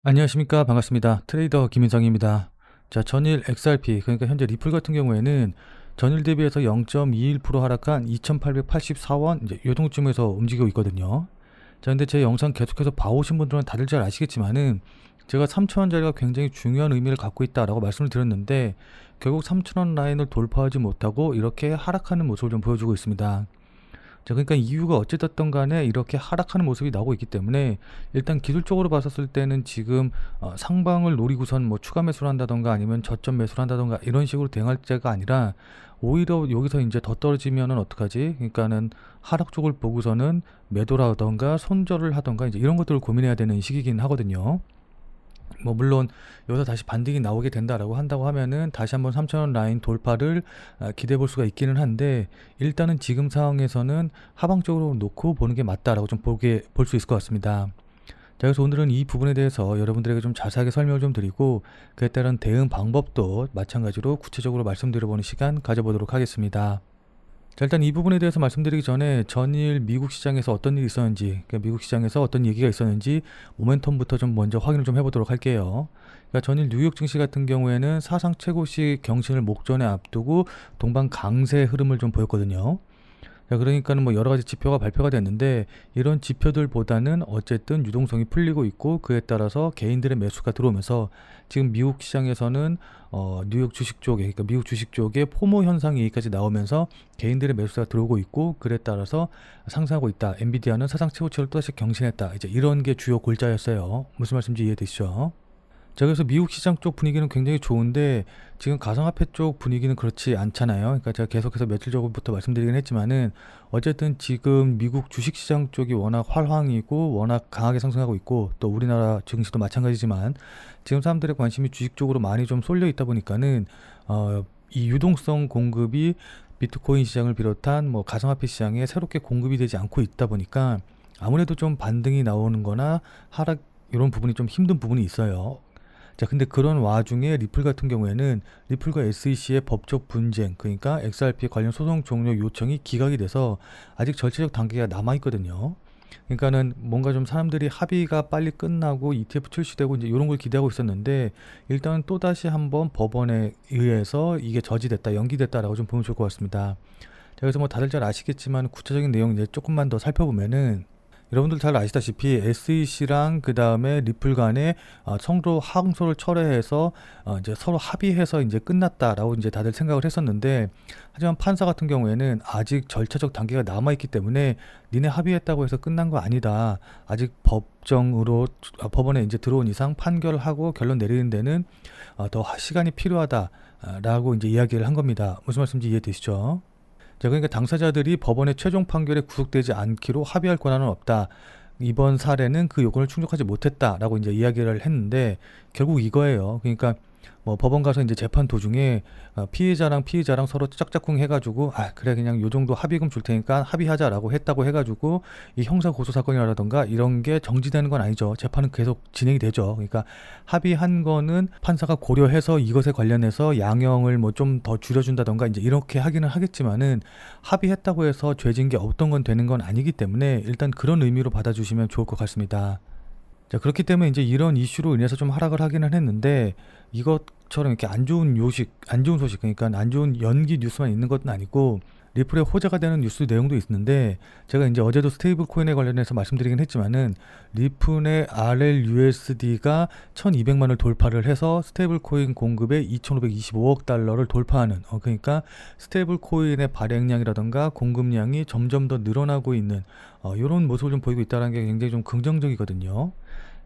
안녕하십니까. 반갑습니다. 트레이더 김인성입니다. 자, 전일 XRP, 그러니까 현재 리플 같은 경우에는 전일 대비해서 0.21% 하락한 2,884원, 이제 요동쯤에서 움직이고 있거든요. 자, 근데 제 영상 계속해서 봐오신 분들은 다들 잘 아시겠지만은 제가 3,000원짜리가 굉장히 중요한 의미를 갖고 있다라고 말씀을 드렸는데 결국 3,000원 라인을 돌파하지 못하고 이렇게 하락하는 모습을 좀 보여주고 있습니다. 자, 그러니까 이유가 어찌됐든 간에 이렇게 하락하는 모습이 나오고 있기 때문에 일단 기술적으로 봤었을 때는 지금 상방을 노리고선 뭐 추가 매수를 한다던가 아니면 저점 매수를 한다던가 이런 식으로 대응할 때가 아니라 오히려 여기서 이제 더 떨어지면은 어떡하지? 그러니까는 하락 쪽을 보고서는 매도라던가 손절을 하던가 이제 이런 것들을 고민해야 되는 시기긴 하거든요. 뭐 물론 여기서 다시 반등이 나오게 된다라고 한다고 하면은 다시 한번 3,000원 라인 돌파를 기대해 볼 수가 있기는 한데 일단은 지금 상황에서는 하방적으로 놓고 보는 게 맞다라고 좀 볼 수 있을 것 같습니다. 자, 그래서 오늘은 이 부분에 대해서 여러분들에게 좀 자세하게 설명을 좀 드리고 그에 따른 대응 방법도 마찬가지로 구체적으로 말씀드려보는 시간 가져보도록 하겠습니다. 자, 일단 이 부분에 대해서 말씀드리기 전에 전일 미국 시장에서 어떤 일이 있었는지, 그러니까 미국 시장에서 어떤 얘기가 있었는지 모멘텀부터 좀 먼저 확인을 좀 해보도록 할게요. 그러니까 전일 뉴욕 증시 같은 경우에는 사상 최고시 경신을 목전에 앞두고 동반 강세 흐름을 좀 보였거든요. 자, 그러니까는 뭐 여러 가지 지표가 발표가 됐는데 이런 지표들보다는 어쨌든 유동성이 풀리고 있고 그에 따라서 개인들의 매수가 들어오면서 지금 미국 시장에서는 뉴욕 주식 쪽에, 그러니까 미국 주식 쪽에 포모 현상이 여기까지 나오면서 개인들의 매수가 들어오고 있고 그에 따라서 상승하고 있다. 엔비디아는 사상 최고치를 또다시 경신했다. 이제 이런 게 주요 골자였어요. 무슨 말씀인지 이해되시죠? 자, 그래서 미국 시장 쪽 분위기는 굉장히 좋은데 지금 가상화폐 쪽 분위기는 그렇지 않잖아요. 그러니까 제가 계속해서 며칠 전부터 말씀드리긴 했지만은 어쨌든 지금 미국 주식시장 쪽이 워낙 활황이고 워낙 강하게 상승하고 있고 또 우리나라 증시도 마찬가지지만 지금 사람들의 관심이 주식 쪽으로 많이 좀 쏠려 있다 보니까는 이 유동성 공급이 비트코인 시장을 비롯한 뭐 가상화폐 시장에 새롭게 공급이 되지 않고 있다 보니까 아무래도 좀 반등이 나오는 거나 하락 이런 부분이 좀 힘든 부분이 있어요. 자, 근데 그런 와중에 리플 같은 경우에는 리플과 SEC의 법적 분쟁, 그러니까 XRP 관련 소송 종료 요청이 기각이 돼서 아직 절차적 단계가 남아 있거든요. 그러니까는 뭔가 좀 사람들이 합의가 빨리 끝나고 ETF 출시되고 이제 이런 걸 기대하고 있었는데 일단은 또다시 한번 법원에 의해서 이게 저지됐다, 연기됐다라고 좀 보면 좋을 것 같습니다. 자, 그래서 뭐 다들 잘 아시겠지만 구체적인 내용 이제 조금만 더 살펴보면은 여러분들 잘 아시다시피 SEC랑 그 다음에 리플 간에 성로 항소를 철회해서 이제 서로 합의해서 이제 끝났다라고 이제 다들 생각을 했었는데 하지만 판사 같은 경우에는 아직 절차적 단계가 남아 있기 때문에 니네 합의했다고 해서 끝난 거 아니다. 아직 법정으로 법원에 이제 들어온 이상 판결하고 결론 내리는 데는 더 시간이 필요하다라고 이제 이야기를 한 겁니다. 무슨 말씀인지 이해되시죠? 자, 그러니까 당사자들이 법원의 최종 판결에 구속되지 않기로 합의할 권한은 없다. 이번 사례는 그 요건을 충족하지 못했다라고 이제 이야기를 했는데 결국 이거예요. 그러니까 뭐 법원 가서 이제 재판 도중에 피해자랑 서로 짝짝꿍 해가지고 그래 그냥 요 정도 합의금 줄 테니까 합의하자라고 했다고 해가지고 이 형사 고소 사건이라던가 이런 게 정지되는 건 아니죠. 재판은 계속 진행이 되죠. 그러니까 합의한 거는 판사가 고려해서 이것에 관련해서 양형을 뭐 좀 더 줄여준다던가 이제 이렇게 하기는 하겠지만은 합의했다고 해서 죄진 게 어떤 건 되는 건 아니기 때문에 일단 그런 의미로 받아주시면 좋을 것 같습니다. 자, 그렇기 때문에 이제 이런 이슈로 인해서 좀 하락을 하기는 했는데 이것처럼 이렇게 안 좋은 소식, 그러니까 안 좋은 연기 뉴스만 있는 것은 아니고 리플의 호재가 되는 뉴스 내용도 있는데 제가 이제 어제도 스테이블 코인에 관련해서 말씀드리긴 했지만은 리플의 RLUSD가 1200만을 돌파를 해서 스테이블 코인 공급에 2525억 달러를 돌파하는 그러니까 스테이블 코인의 발행량이라던가 공급량이 점점 더 늘어나고 있는 이런 모습을 좀 보이고 있다는 게 굉장히 좀 긍정적이거든요.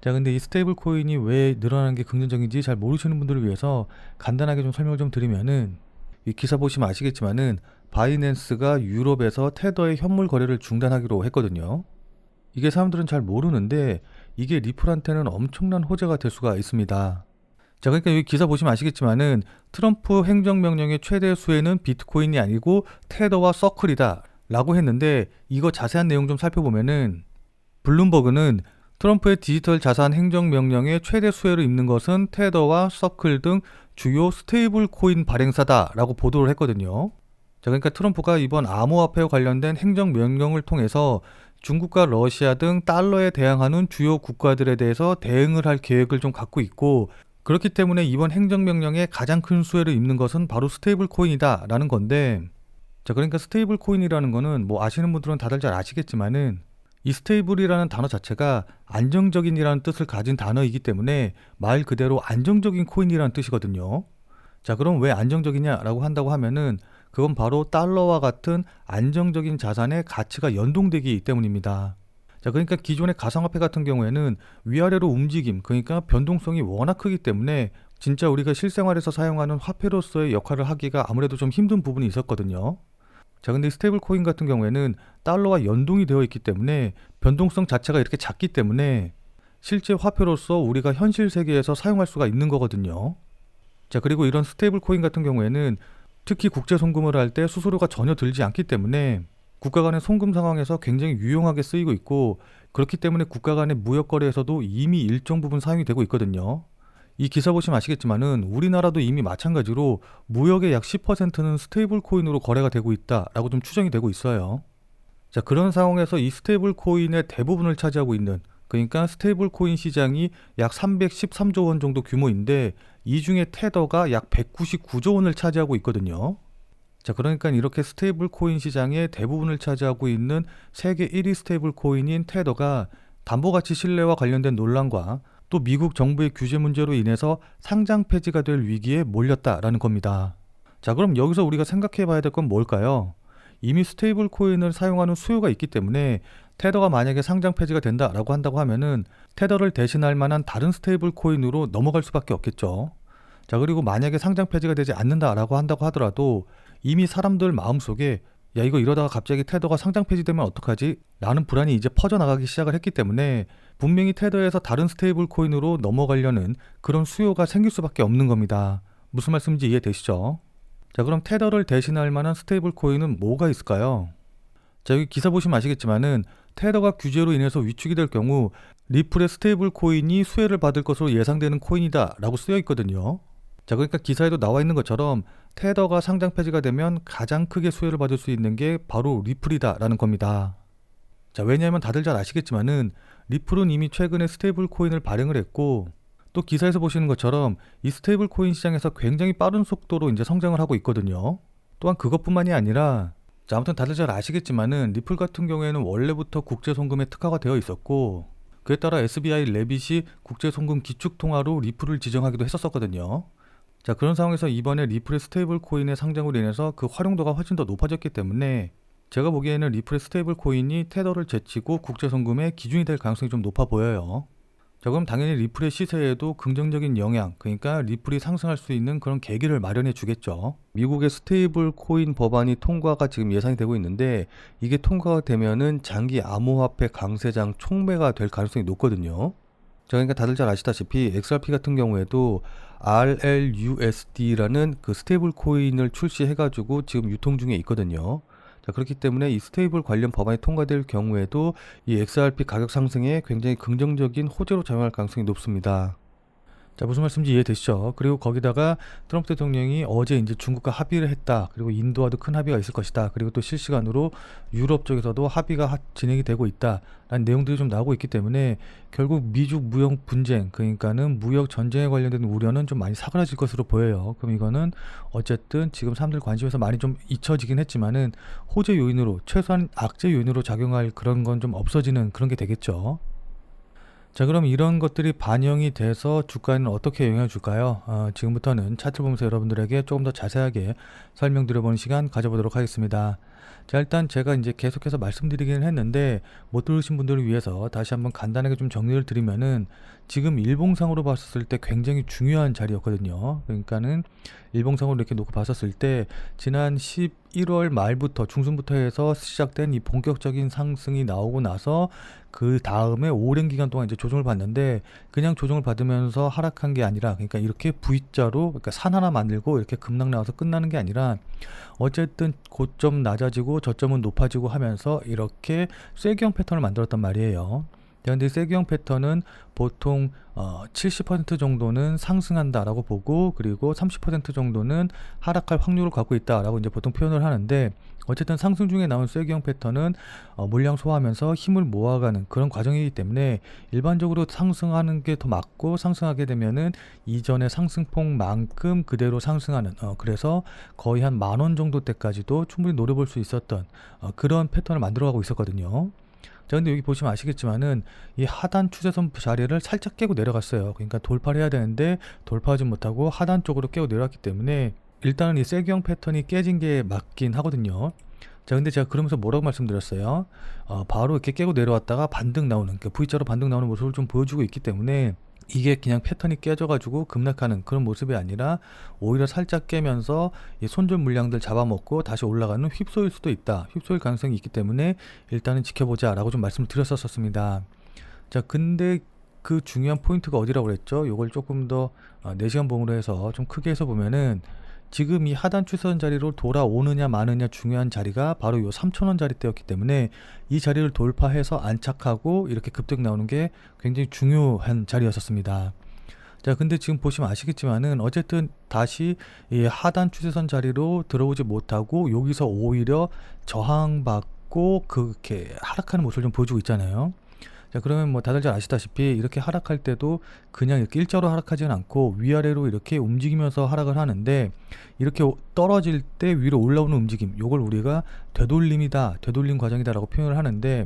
자, 근데 이 스테이블 코인이 왜 늘어나는 게 긍정적인지 잘 모르시는 분들을 위해서 간단하게 좀 설명을 좀 드리면은 이 기사 보시면 아시겠지만은 바이낸스가 유럽에서 테더의 현물 거래를 중단하기로 했거든요. 이게 사람들은 잘 모르는데 이게 리플한테는 엄청난 호재가 될 수가 있습니다. 자, 그러니까 여기 기사 보시면 아시겠지만은 트럼프 행정명령의 최대 수혜는 비트코인이 아니고 테더와 서클이다 라고 했는데 이거 자세한 내용 좀 살펴보면은 블룸버그는 트럼프의 디지털 자산 행정명령의 최대 수혜를 입는 것은 테더와 서클 등 주요 스테이블 코인 발행사다 라고 보도를 했거든요. 자, 그러니까 트럼프가 이번 암호화폐와 관련된 행정명령을 통해서 중국과 러시아 등 달러에 대항하는 주요 국가들에 대해서 대응을 할 계획을 좀 갖고 있고, 그렇기 때문에 이번 행정명령에 가장 큰 수혜를 입는 것은 바로 스테이블 코인이다라는 건데, 자, 그러니까 스테이블 코인이라는 거는 뭐 아시는 분들은 다들 잘 아시겠지만은 이 스테이블이라는 단어 자체가 안정적인이라는 뜻을 가진 단어이기 때문에 말 그대로 안정적인 코인이라는 뜻이거든요. 자, 그럼 왜 안정적이냐라고 한다고 하면은 그건 바로 달러와 같은 안정적인 자산의 가치가 연동되기 때문입니다. 자, 그러니까 기존의 가상화폐 같은 경우에는 위아래로 움직임, 그러니까 변동성이 워낙 크기 때문에 진짜 우리가 실생활에서 사용하는 화폐로서의 역할을 하기가 아무래도 좀 힘든 부분이 있었거든요. 자, 근데 스테이블 코인 같은 경우에는 달러와 연동이 되어 있기 때문에 변동성 자체가 이렇게 작기 때문에 실제 화폐로서 우리가 현실 세계에서 사용할 수가 있는 거거든요. 자, 그리고 이런 스테이블 코인 같은 경우에는 특히 국제 송금을 할 때 수수료가 전혀 들지 않기 때문에 국가 간의 송금 상황에서 굉장히 유용하게 쓰이고 있고, 그렇기 때문에 국가 간의 무역 거래에서도 이미 일정 부분 사용이 되고 있거든요. 이 기사 보시면 아시겠지만은 우리나라도 이미 마찬가지로 무역의 약 10%는 스테이블 코인으로 거래가 되고 있다라고 좀 추정이 되고 있어요. 자, 그런 상황에서 이 스테이블 코인의 대부분을 차지하고 있는, 그러니까 스테이블 코인 시장이 약 313조 원 정도 규모인데 이 중에 테더가 약 199조 원을 차지하고 있거든요. 자, 그러니까 이렇게 스테이블 코인 시장의 대부분을 차지하고 있는 세계 1위 스테이블 코인인 테더가 담보가치 신뢰와 관련된 논란과 또 미국 정부의 규제 문제로 인해서 상장 폐지가 될 위기에 몰렸다라는 겁니다. 자, 그럼 여기서 우리가 생각해 봐야 될 건 뭘까요? 이미 스테이블 코인을 사용하는 수요가 있기 때문에 테더가 만약에 상장 폐지가 된다라고 한다고 하면은 테더를 대신할 만한 다른 스테이블 코인으로 넘어갈 수밖에 없겠죠. 자, 그리고 만약에 상장 폐지가 되지 않는다라고 한다고 하더라도 이미 사람들 마음속에 야, 이거 이러다가 갑자기 테더가 상장 폐지되면 어떡하지? 라는 불안이 이제 퍼져나가기 시작을 했기 때문에 분명히 테더에서 다른 스테이블 코인으로 넘어가려는 그런 수요가 생길 수밖에 없는 겁니다. 무슨 말씀인지 이해되시죠? 자, 그럼 테더를 대신할 만한 스테이블 코인은 뭐가 있을까요? 자, 여기 기사 보시면 아시겠지만은 테더가 규제로 인해서 위축이 될 경우 리플의 스테이블 코인이 수혜를 받을 것으로 예상되는 코인이다 라고 쓰여 있거든요. 자, 그러니까 기사에도 나와 있는 것처럼 테더가 상장 폐지가 되면 가장 크게 수혜를 받을 수 있는 게 바로 리플이다 라는 겁니다. 자, 왜냐하면 다들 잘 아시겠지만은 리플은 이미 최근에 스테이블 코인을 발행을 했고, 또 기사에서 보시는 것처럼 이 스테이블 코인 시장에서 굉장히 빠른 속도로 이제 성장을 하고 있거든요. 또한 그것뿐만이 아니라, 자, 아무튼 다들 잘 아시겠지만은 리플 같은 경우에는 원래부터 국제 송금에 특화가 되어 있었고, 그에 따라 SBI 레빗이 국제 송금 기축 통화로 리플을 지정하기도 했었거든요. 자, 그런 상황에서 이번에 리플의 스테이블 코인의 상장으로 인해서 그 활용도가 훨씬 더 높아졌기 때문에 제가 보기에는 리플의 스테이블 코인이 테더를 제치고 국제 송금의 기준이 될 가능성이 좀 높아 보여요. 자, 그럼 당연히 리플의 시세에도 긍정적인 영향, 그러니까 리플이 상승할 수 있는 그런 계기를 마련해 주겠죠. 미국의 스테이블 코인 법안이 통과가 지금 예상이 되고 있는데 이게 통과가 되면은 장기 암호화폐 강세장 촉매가 될 가능성이 높거든요. 자, 그러니까 다들 잘 아시다시피 XRP 같은 경우에도 RLUSD라는 그 스테이블 코인을 출시해가지고 지금 유통 중에 있거든요. 자, 그렇기 때문에 이 스테이블 관련 법안이 통과될 경우에도 이 XRP 가격 상승에 굉장히 긍정적인 호재로 작용할 가능성이 높습니다. 자, 무슨 말씀인지 이해되시죠? 그리고 거기다가 트럼프 대통령이 어제 이제 중국과 합의를 했다. 그리고 인도와도 큰 합의가 있을 것이다. 그리고 또 실시간으로 유럽 쪽에서도 합의가 진행이 되고 있다. 라는 내용들이 좀 나오고 있기 때문에 결국 미중 무역 분쟁, 그러니까는 무역 전쟁에 관련된 우려는 좀 많이 사그라질 것으로 보여요. 그럼 이거는 어쨌든 지금 사람들 관심에서 많이 좀 잊혀지긴 했지만은 호재 요인으로, 최소한 악재 요인으로 작용할 그런 건 좀 없어지는 그런 게 되겠죠. 자, 그럼 이런 것들이 반영이 돼서 주가에는 어떻게 영향을 줄까요? 지금부터는 차트를 보면서 여러분들에게 조금 더 자세하게 설명드려보는 시간 가져보도록 하겠습니다. 자, 일단 제가 이제 계속해서 말씀드리기는 했는데 못 들으신 분들을 위해서 다시 한번 간단하게 좀 정리를 드리면은 지금 일봉상으로 봤었을 때 굉장히 중요한 자리였거든요. 그러니까는 일봉상으로 이렇게 놓고 봤었을 때 지난 11월 말부터 중순부터 해서 시작된 이 본격적인 상승이 나오고 나서 그 다음에 오랜 기간 동안 이제 조정을 받는데 그냥 조정을 받으면서 하락한 게 아니라, 그러니까 이렇게 V자로, 그러니까 산 하나 만들고 이렇게 급락 나와서 끝나는 게 아니라 어쨌든 고점 낮아지고 저점은 높아지고 하면서 이렇게 쐐기형 패턴을 만들었단 말이에요. 근데 세기형 패턴은 보통 70% 정도는 상승한다라고 보고, 그리고 30% 정도는 하락할 확률을 갖고 있다라고 이제 보통 표현을 하는데, 어쨌든 상승 중에 나온 세기형 패턴은 물량 소화하면서 힘을 모아가는 그런 과정이기 때문에 일반적으로 상승하는 게 더 맞고, 상승하게 되면은 이전의 상승폭만큼 그대로 상승하는, 그래서 거의 한 10,000원 정도 때까지도 충분히 노려볼 수 있었던 그런 패턴을 만들어가고 있었거든요. 자, 근데 여기 보시면 아시겠지만은 이 하단 추세선 자리를 살짝 깨고 내려갔어요. 그러니까 돌파를 해야 되는데 돌파하지 못하고 하단 쪽으로 깨고 내려왔기 때문에 일단은 이 세기형 패턴이 깨진 게 맞긴 하거든요. 자, 근데 제가 그러면서 뭐라고 말씀드렸어요? 바로 이렇게 깨고 내려왔다가 반등 나오는, 그러니까 V자로 반등 나오는 모습을 좀 보여주고 있기 때문에 이게 그냥 패턴이 깨져가지고 급락하는 그런 모습이 아니라 오히려 살짝 깨면서 이 손절 물량들 잡아먹고 다시 올라가는 휩소일 수도 있다, 휩소일 가능성이 있기 때문에 일단은 지켜보자 라고 좀 말씀을 드렸었습니다. 자, 근데 그 중요한 포인트가 어디라고 그랬죠? 요걸 조금 더 4시간 봉으로 해서 좀 크게 해서 보면은, 지금 이 하단 추세선 자리로 돌아오느냐 마느냐 중요한 자리가 바로 요 3,000원 자리대였기 때문에 이 자리를 돌파해서 안착하고 이렇게 급등 나오는 게 굉장히 중요한 자리였었습니다. 자, 근데 지금 보시면 아시겠지만은 어쨌든 다시 이 하단 추세선 자리로 들어오지 못하고 여기서 오히려 저항받고 그렇게 하락하는 모습을 좀 보여주고 있잖아요. 자, 그러면 뭐 다들 잘 아시다시피 이렇게 하락할 때도 그냥 이렇게 일자로 하락하지는 않고 위아래로 이렇게 움직이면서 하락을 하는데, 이렇게 떨어질 때 위로 올라오는 움직임, 요걸 우리가 되돌림이다, 되돌림 과정이다라고 표현을 하는데,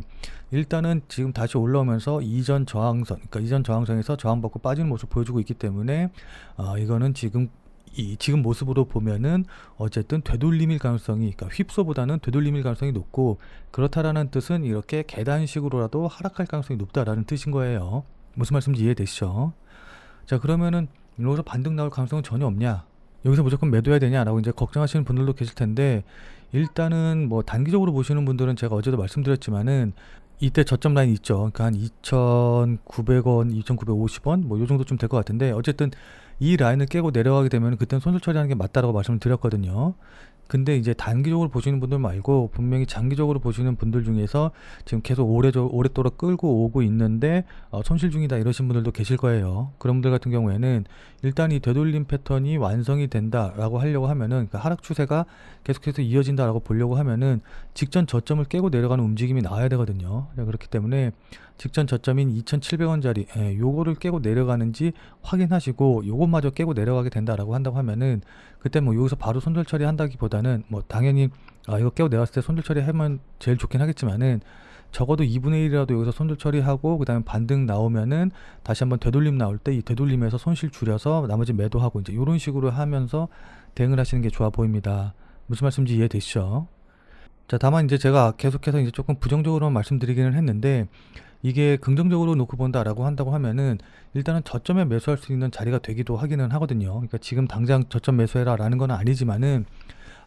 일단은 지금 다시 올라오면서 이전 저항선, 그러니까 이전 저항선에서 저항받고 빠지는 모습 보여주고 있기 때문에 이거는 지금 모습으로 보면은 어쨌든 되돌림일 가능성이, 그러니까 휩소보다는 되돌림일 가능성이 높고, 그렇다라는 뜻은 이렇게 계단식으로라도 하락할 가능성이 높다라는 뜻인 거예요. 무슨 말씀인지 이해되시죠? 자, 그러면은 여기서 반등 나올 가능성은 전혀 없냐, 여기서 무조건 매도해야 되냐라고 이제 걱정하시는 분들도 계실 텐데, 일단은 뭐 단기적으로 보시는 분들은 제가 어제도 말씀드렸지만은 이때 저점 라인 있죠. 그러니까 한 2,900원, 2,950원 뭐 요 정도쯤 될 것 같은데, 어쨌든 이 라인을 깨고 내려가게 되면 그때는 손절 처리하는 게 맞다라고 말씀을 드렸거든요. 근데 이제 단기적으로 보시는 분들 말고 분명히 장기적으로 보시는 분들 중에서 지금 계속 오랫도록 끌고 오고 있는데 손실 중이다 이러신 분들도 계실 거예요. 그런 분들 같은 경우에는 일단 이 되돌림 패턴이 완성이 된다라고 하려고 하면은, 그러니까 하락 추세가 계속해서 이어진다라고 보려고 하면은 직전 저점을 깨고 내려가는 움직임이 나와야 되거든요. 그렇기 때문에 직전 저점인 2,700원짜리 요거를 깨고 내려가는지 확인하시고, 요것마저 깨고 내려가게 된다라고 한다고 하면은 그때 뭐 여기서 바로 손절 처리한다기보다는 뭐 당연히 이거 깨고 내려갔을 때 손절 처리하면 제일 좋긴 하겠지만은, 적어도 2분의 1이라도 여기서 손절 처리하고 그 다음에 반등 나오면은 다시 한번 되돌림 나올 때 이 되돌림에서 손실 줄여서 나머지 매도하고 이제 이런 식으로 하면서 대응을 하시는 게 좋아 보입니다. 무슨 말씀인지 이해되시죠? 자, 다만 이제 제가 계속해서 이제 조금 부정적으로만 말씀드리기는 했는데, 이게 긍정적으로 놓고 본다라고 한다고 하면은 일단은 저점에 매수할 수 있는 자리가 되기도 하기는 하거든요. 그러니까 지금 당장 저점 매수해라라는 건 아니지만은,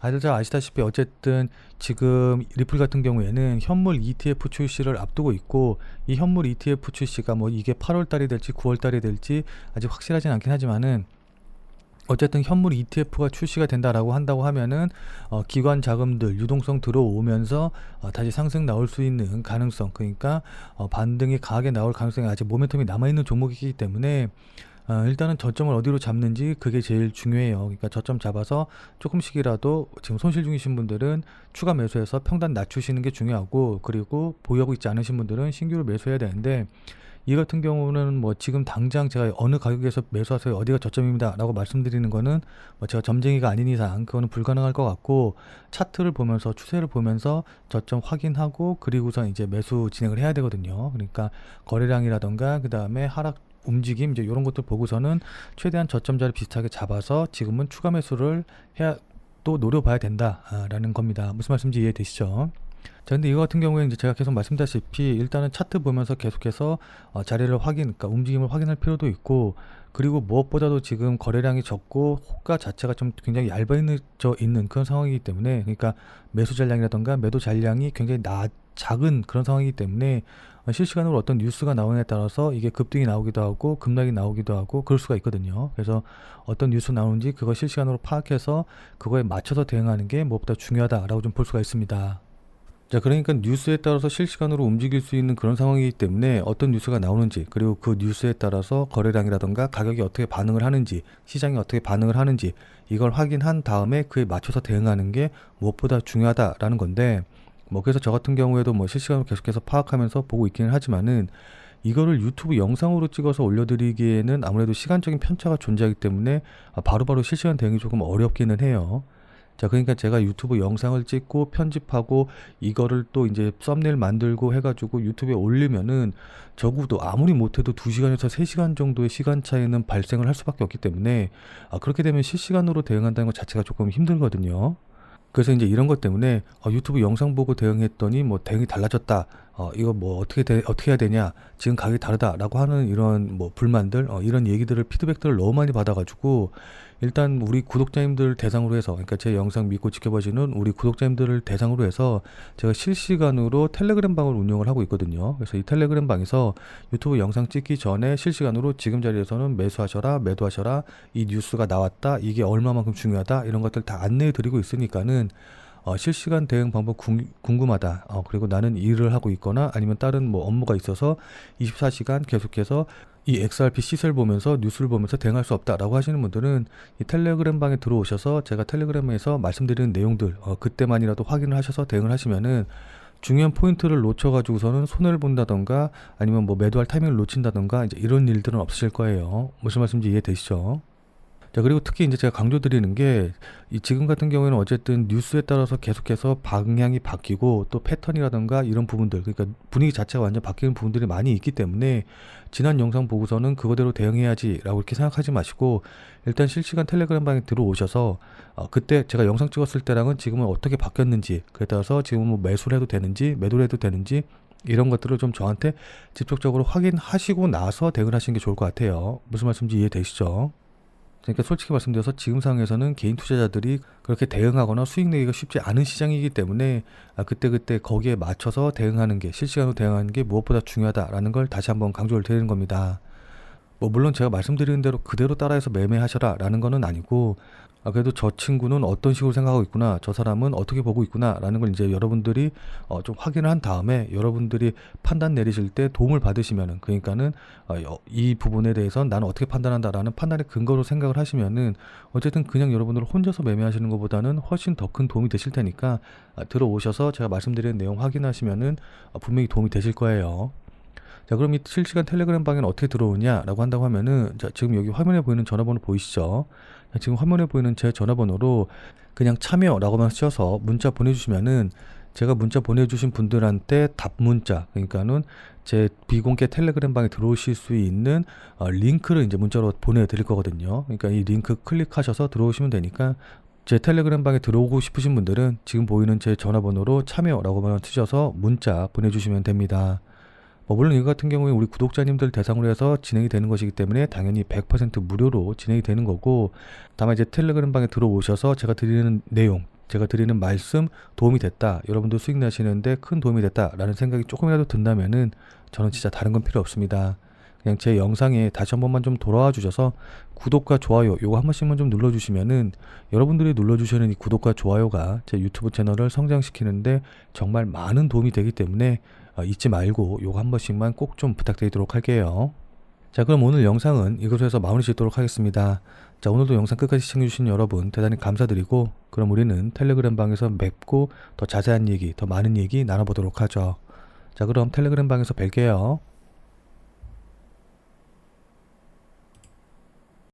다들 잘 아시다시피 어쨌든 지금 리플 같은 경우에는 현물 ETF 출시를 앞두고 있고, 이 현물 ETF 출시가 뭐 이게 8월 달이 될지 9월 달이 될지 아직 확실하진 않긴 하지만은, 어쨌든 현물 ETF가 출시가 된다라고 한다고 하면은 기관 자금들 유동성 들어오면서 다시 상승 나올 수 있는 가능성, 그러니까 반등이 강하게 나올 가능성이 아직 모멘텀이 남아있는 종목이기 때문에 일단은 저점을 어디로 잡는지 그게 제일 중요해요. 그러니까 저점 잡아서 조금씩이라도 지금 손실 중이신 분들은 추가 매수해서 평단 낮추시는 게 중요하고, 그리고 보유하고 있지 않으신 분들은 신규로 매수해야 되는데, 이 같은 경우는 뭐 지금 당장 제가 어느 가격에서 매수하세요, 어디가 저점입니다 라고 말씀드리는 거는 뭐 제가 점쟁이가 아닌 이상 그거는 불가능할 것 같고, 차트를 보면서 추세를 보면서 저점 확인하고 그리고선 이제 매수 진행을 해야 되거든요. 그러니까 거래량이라던가 그 다음에 하락 움직임 이제 이런 것들 보고서는 최대한 저점 자리 비슷하게 잡아서 지금은 추가 매수를 해야 또 노려봐야 된다라는 겁니다. 무슨 말씀인지 이해되시죠? 자, 근데 이거 같은 경우에 이제 제가 계속 말씀드렸다시피 일단은 차트 보면서 계속해서 자리를 그러니까 움직임을 확인할 필요도 있고, 그리고 무엇보다도 지금 거래량이 적고 호가 자체가 좀 굉장히 얇아져 있는 그런 상황이기 때문에, 그러니까 매수 잔량이라던가 매도 잔량이 굉장히 작은 그런 상황이기 때문에 실시간으로 어떤 뉴스가 나오느냐에 따라서 이게 급등이 나오기도 하고 급락이 나오기도 하고 그럴 수가 있거든요. 그래서 어떤 뉴스 나오는지 그거 실시간으로 파악해서 그거에 맞춰서 대응하는 게 무엇보다 중요하다라고 좀 볼 수가 있습니다. 자, 그러니까 뉴스에 따라서 실시간으로 움직일 수 있는 그런 상황이기 때문에 어떤 뉴스가 나오는지, 그리고 그 뉴스에 따라서 거래량이라던가 가격이 어떻게 반응을 하는지, 시장이 어떻게 반응을 하는지, 이걸 확인한 다음에 그에 맞춰서 대응하는 게 무엇보다 중요하다라는 건데, 뭐 그래서 저 같은 경우에도 뭐 실시간으로 계속해서 파악하면서 보고 있기는 하지만은, 이거를 유튜브 영상으로 찍어서 올려드리기에는 아무래도 시간적인 편차가 존재하기 때문에 바로바로 실시간 대응이 조금 어렵기는 해요. 자, 그러니까 제가 유튜브 영상을 찍고 편집하고 이거를 또 이제 썸네일 만들고 해가지고 유튜브에 올리면은 적어도 아무리 못해도 2시간에서 3시간 정도의 시간 차이는 발생을 할 수밖에 없기 때문에 그렇게 되면 실시간으로 대응한다는 것 자체가 조금 힘들거든요. 그래서 이제 이런 것 때문에 유튜브 영상 보고 대응했더니 뭐 대응이 달라졌다. 이거 뭐 어떻게 해야 되냐. 지금 가격이 다르다라고 하는 이런 뭐 불만들, 이런 얘기들을 피드백들을 너무 많이 받아가지고 일단 우리 구독자님들 대상으로 해서, 그러니까 제 영상 믿고 지켜봐주는 우리 구독자님들을 대상으로 해서 제가 실시간으로 텔레그램 방을 운영을 하고 있거든요. 그래서 이 텔레그램 방에서 유튜브 영상 찍기 전에 실시간으로 지금 자리에서는 매수하셔라, 매도하셔라, 이 뉴스가 나왔다, 이게 얼마만큼 중요하다, 이런 것들 다 안내해 드리고 있으니까는 실시간 대응 방법 궁금하다. 그리고 나는 일을 하고 있거나 아니면 다른 뭐 업무가 있어서 24시간 계속해서 이 XRP 시세를 보면서 뉴스를 보면서 대응할 수 없다라고 하시는 분들은 이 텔레그램 방에 들어오셔서 제가 텔레그램에서 말씀드리는 내용들 그때만이라도 확인을 하셔서 대응을 하시면은 중요한 포인트를 놓쳐가지고서는 손해를 본다던가 아니면 뭐 매도할 타이밍을 놓친다던가 이제 이런 일들은 없으실 거예요. 무슨 말씀인지 이해되시죠? 자, 그리고 특히 이제 제가 강조드리는 게, 이 지금 같은 경우에는 어쨌든 뉴스에 따라서 계속해서 방향이 바뀌고 또 패턴이라든가 이런 부분들, 그러니까 분위기 자체가 완전 바뀌는 부분들이 많이 있기 때문에 지난 영상 보고서는 그거대로 대응해야지라고 이렇게 생각하지 마시고 일단 실시간 텔레그램 방에 들어오셔서 그때 제가 영상 찍었을 때랑은 지금은 어떻게 바뀌었는지, 그에 따라서 지금은 뭐 매수를 해도 되는지 매도를 해도 되는지 이런 것들을 좀 저한테 직접적으로 확인하시고 나서 대응을 하시는 게 좋을 것 같아요. 무슨 말씀인지 이해되시죠? 그러니까 솔직히 말씀드려서 지금 상황에서는 개인 투자자들이 그렇게 대응하거나 수익 내기가 쉽지 않은 시장이기 때문에 그때그때 거기에 맞춰서 대응하는 게, 실시간으로 대응하는 게 무엇보다 중요하다라는 걸 다시 한번 강조를 드리는 겁니다. 뭐 물론 제가 말씀드리는 대로 그대로 따라해서 매매하셔라 라는 거는 아니고, 그래도 저 친구는 어떤 식으로 생각하고 있구나, 저 사람은 어떻게 보고 있구나 라는 걸 이제 여러분들이 좀 확인을 한 다음에 여러분들이 판단 내리실 때 도움을 받으시면은, 그러니까는 이 부분에 대해서는 나는 어떻게 판단한다 라는 판단의 근거로 생각을 하시면은 어쨌든 그냥 여러분들 혼자서 매매하시는 것보다는 훨씬 더 큰 도움이 되실 테니까 들어오셔서 제가 말씀드리는 내용 확인하시면은 분명히 도움이 되실 거예요. 자, 그럼 이 실시간 텔레그램 방에는 어떻게 들어오냐라고 한다고 하면은, 자, 지금 여기 화면에 보이는 전화번호 보이시죠? 지금 화면에 보이는 제 전화번호로 그냥 참여라고만 쓰셔서 문자 보내주시면은 제가 문자 보내주신 분들한테 답 문자, 그러니까는 제 비공개 텔레그램 방에 들어오실 수 있는 링크를 이제 문자로 보내드릴 거거든요. 그러니까 이 링크 클릭하셔서 들어오시면 되니까 제 텔레그램 방에 들어오고 싶으신 분들은 지금 보이는 제 전화번호로 참여라고만 쓰셔서 문자 보내주시면 됩니다. 물론 이거 같은 경우에 우리 구독자님들 대상으로 해서 진행이 되는 것이기 때문에 당연히 100% 무료로 진행이 되는 거고, 다만 이제 텔레그램 방에 들어오셔서 제가 드리는 내용, 제가 드리는 말씀 도움이 됐다, 여러분들 수익 나시는데 큰 도움이 됐다 라는 생각이 조금이라도 든다면은 저는 진짜 다른 건 필요 없습니다. 그냥 제 영상에 다시 한 번만 좀 돌아와 주셔서 구독과 좋아요 요거 한 번씩만 좀 눌러주시면은, 여러분들이 눌러주시는 이 구독과 좋아요가 제 유튜브 채널을 성장시키는데 정말 많은 도움이 되기 때문에 잊지 말고 요거 한 번씩만 꼭 좀 부탁드리도록 할게요. 자, 그럼 오늘 영상은 이것으로 해서 마무리 짓도록 하겠습니다. 자, 오늘도 영상 끝까지 시청해주신 여러분 대단히 감사드리고, 그럼 우리는 텔레그램 방에서 뵙고 더 자세한 얘기, 더 많은 얘기 나눠보도록 하죠. 자, 그럼 텔레그램 방에서 뵐게요.